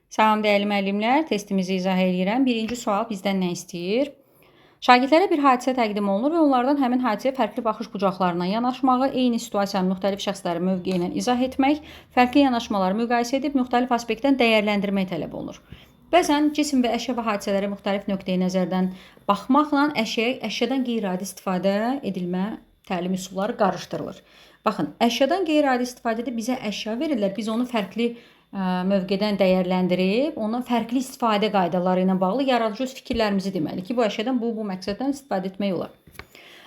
Salam dəyərli müəllimlər, testimizi izah edirəm. Birinci sual bizdən nə istəyir? Şagirdlərə bir hadisə təqdim olunur və onlardan həmin hadisəyə fərqli baxış bucaqlarına yanaşmağı, eyni situasiyanın müxtəlif şəxslərin mövqeyi ilə izah etmək, fərqli yanaşmaları müqayisə edib müxtəlif aspektdən dəyərləndirmək tələb olunur. Bəzən cisim və əşya və hadisələrə müxtəlif nöqteyi nəzərdən baxmaqla əşyadan qeyri-adi istifadə edilmə təlim üsulları qarışdırılır. Baxın, əşyadan qeyri-adi istifadədə bizə əşya verirlər, biz onu fərqli mövqedən dəyərləndirib, ona fərqli istifadə qaydaları ilə bağlı yaradıcı öz fikirlərimizi deməli ki, bu əşyadan bu məqsəddən istifadə etmək olar.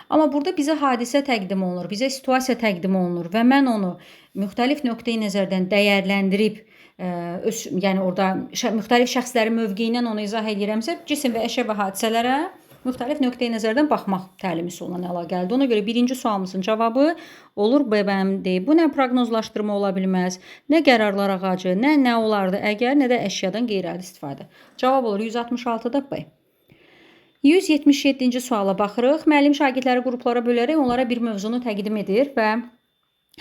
Amma burada bizə hadisə təqdim olunur, bizə situasiya təqdim olunur və mən onu müxtəlif nöqteyi nəzərdən dəyərləndirib, yəni orada müxtəlif şəxslərin mövqeyindən onu izah edirəmsə, cisim və əşya və hadisələrə müxtəlif nöqteyi nəzərdən baxmaq təlim üsulundan əlaqəlidir. Ona görə birinci sualımızın cavabı olur B bəmdir. Bu nə proqnozlaşdırma ola bilməz, nə qərarlar ağacı, nə olardı əgər, nə də əşyadan qeyri-adi istifadə. Cavab olur 166-da B. 177-ci suala baxırıq. Müəllim şagirdləri qruplara bölərək onlara bir mövzunu təqdim edir və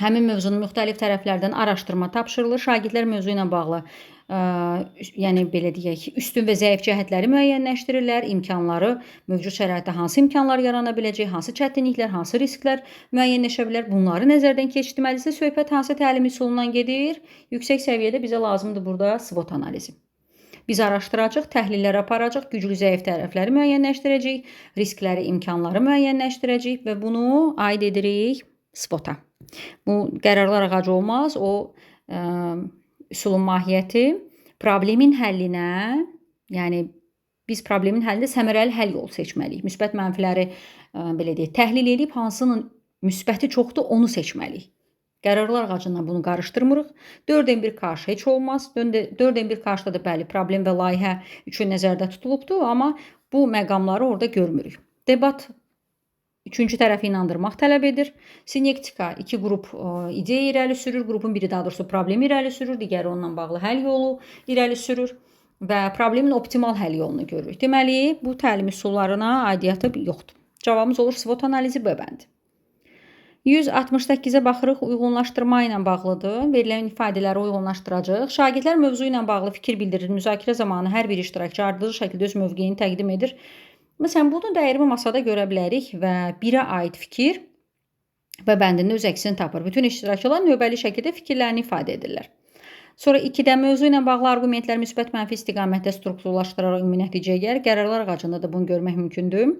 həmin mövzunun müxtəlif tərəflərdən araşdırma tapşırılır. Şagirdlər mövzu ilə bağlı yəni belə deyək ki, üstün və zəif cəhətləri müəyyənləşdirirlər, imkanları, mövcud şəraitdə hansı imkanlar yarana biləcək, hansı çətinliklər, hansı risklər müəyyənləşə bilər, bunları nəzərdən keçirməlisə, söhbət hansı təlim üsulundan gedir? Yüksək səviyyədə bizə lazımdır burada SWOT analizi. Biz araşdıracaq, təhlillər aparacaq, güclü zəif tərəfləri müəyyənləşdirəcək, riskləri, imkanları müəyyənləşdirəcək və bunu aid edirik SWOT-a. Bu qərarlar ağacı olmaz, o üsulun mahiyyəti problemin həllinə, yəni biz problemin həllində səmərəli həll yolu seçməliyik. Müsbət mənfiləri belə deyək, təhlil edib hansının müsbəti çoxdur, onu seçməliyik. Qərarlar ağacından bunu qarışdırmırıq. 4n1 karşı heç olmaz. 4n1 karşıda da bəli, problem və layihə üçün nəzərdə tutulubdur, amma bu məqamları orada görmürük. Debat üçüncü tərəfi inandırmaq tələb edir. Sinektika iki qrup ideya irəli sürür. Qrupun biri daha doğrusu problemi irəli sürür, digəri onunla bağlı həll yolu irəli sürür və problemin optimal həll yolunu görürük. Deməli, bu təlim üsullarına aidiyyatı yoxdur. Cavabımız olur SWOT analizi B bəndi. 168-ə baxırıq, uyğunlaşdırma ilə bağlıdır. Verilən ifadələri uyğunlaşdıracaq. Şagirdlər mövzu ilə bağlı fikir bildirir. Müzakirə zamanı hər bir iştirakçı ardıcıl şəkildə öz mövqeyini təqdim edir. Məsələn, bunun dəyərimi masada görə bilərik və birə aid fikir və bəndində öz əksini tapır. Bütün iştirakçılar növbəli şəkildə fikirlərini ifadə edirlər. Sonra 2-də mövzu ilə bağlı arqumentlər müsbət mənfi istiqamətdə strukturlaşdıraraq ümumi nəticəyə gəlir. Qərarlar ağacında da bunu görmək mümkündür.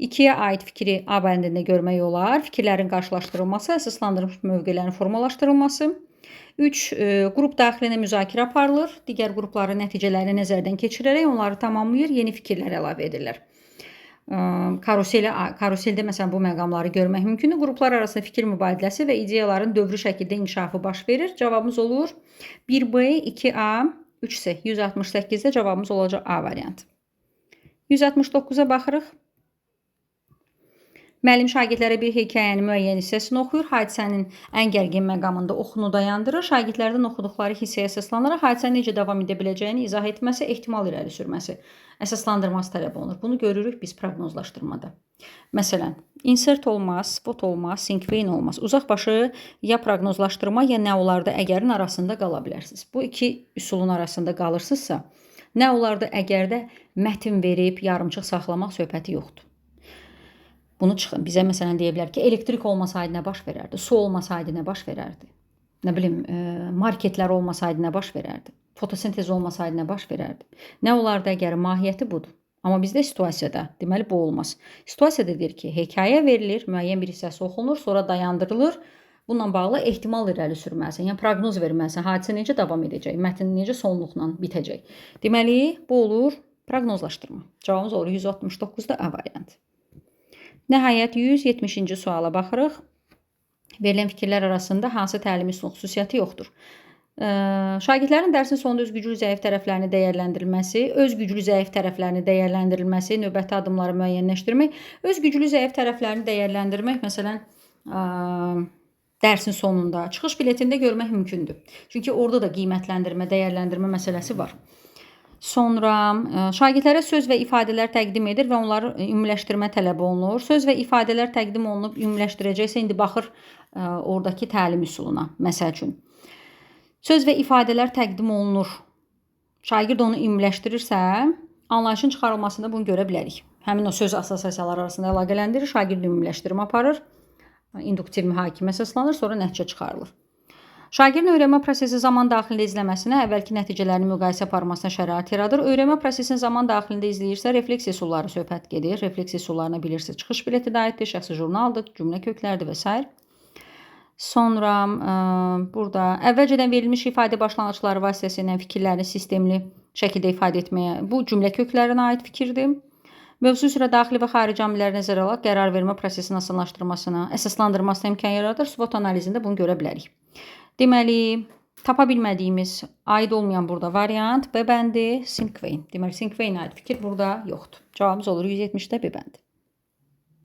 2-yə aid fikri A bəndində görmək olar. Fikirlərin qarşılaşdırılması, əsaslandırılmış mövqelərin formalaşdırılması. 3. Qrup daxilində müzakirə aparılır. Digər qrupların nəticələrini nəzərdən keçirərək onları tamamlayır, yeni fikirlər əlavə edirlər. Karuseldə məsələn bu məqamları görmək mümkündür. Qruplar arasında fikir mübadiləsi və ideyaların dövrü şəkildə inkişafı baş verir. Cavabımız olur 1B, 2A, 3C. 168-də cavabımız olacaq A variantı. 169-a baxırıq. Müəllim şagirdlərə bir hekayənin müəyyən hissəsini oxuyur. Hadisənin ən gərgin məqamında oxunu dayandırır. Şagirdlərdən oxuduqları hissəyə əsaslanaraq hadisənin necə davam edə biləcəyini izah etməsi, ehtimal irəli sürməsi, əsaslandırması tələb olunur. Bunu görürük biz proqnozlaşdırmada. Məsələn, insert olmaz, SWOT olmaz, think-vein olmaz. Uzaqbaşı ya proqnozlaşdırma, ya nə olardı əgərin arasında qala bilərsiniz. Bu iki üsulun arasında qalırsınızsa, nə olardı əgərdə mətin verib yarımçıq saxlamaq söhbəti yoxdur. Bunu çıxın. Bizə məsələn deyə bilər ki, elektrik olmasaydı nə baş verərdi? Su olmasaydı nə baş verərdi? Nə bilim, marketlər olmasaydı nə baş verərdi? Fotosintez olmasaydı nə baş verərdi? Nə olardı əgər mahiyyəti budur? Amma bizdə situasiyada, deməli bu olmaz. Situasiyada deyir ki, hekayə verilir, müəyyən bir hissəsi oxunur, sonra dayandırılır. Bununla bağlı ehtimal irəli sürməlisən, yəni proqnoz verməlisən, hadisə necə davam edəcək, mətn necə sonluqla bitəcək. Deməli, bu olur proqnozlaşdırma. Cavabımız olur 169-da A variantı. Nəhayət 170-ci suala baxırıq. Verilən fikirlər arasında hansı təlim üsulunun xüsusiyyəti yoxdur? Şagirdlərin dərsin sonunda öz güclü zəif tərəflərini dəyərləndirilməsi, öz güclü zəif tərəflərini dəyərləndirilməsi, növbəti addımları müəyyənləşdirmək, öz güclü zəif tərəflərini dəyərləndirmək, məsələn, dərsin sonunda, çıxış biletində görmək mümkündür. Çünki orada da qiymətləndirmə, dəyərləndirmə məsələsi var. Sonra şagirdlərə söz və ifadələr təqdim edir və onları ümumiləşdirmə tələb olunur. Söz və ifadələr təqdim olunub ümumiləşdirəcəksə, indi baxır oradakı təlim üsuluna, məsəl üçün. Söz və ifadələr təqdim olunur. şagird onu ümumiləşdirirsə, anlayışın çıxarılmasında bunu görə bilərik. Həmin o söz assosiasiyaları arasında əlaqələndirir, şagird ümumiləşdirmə aparır, induktiv mühakimə əsaslanır, sonra nəticə çıxarılır. Şagirdin öyrənmə prosesi zaman daxilində izləməsinə, əvvəlki nəticələrini müqayisə aparmasına şərait yaradır. Öyrənmə prosesini zaman daxilində izləyirsə, refleks üsulları söhbət gedir. Refleks üsullarına bilirsiniz, çıxış bileti də aiddir, şəxsi jurnaldır, cümlə köklərdir və s. Sonra burada əvvəlcədən verilmiş ifadə başlanğıcları vasitəsilə fikirlərini sistemli şəkildə ifadə etməyə, bu cümlə köklərinə aid fikirdir. Mövzu üzrə daxili və xarici amilləri nəzərə alaraq qərar vermə prosesinin asanlaşdırmasına, əsaslandırmasına imkan yaradır. SWOT analizində bunu görə bilərik. Deməli, tapa bilmədiyimiz, aid olmayan burada variant B bəndi, Sinkveyn. Deməli, Sinkveynə aid fikir burada yoxdur. Cavabımız olur 170-də B bəndi.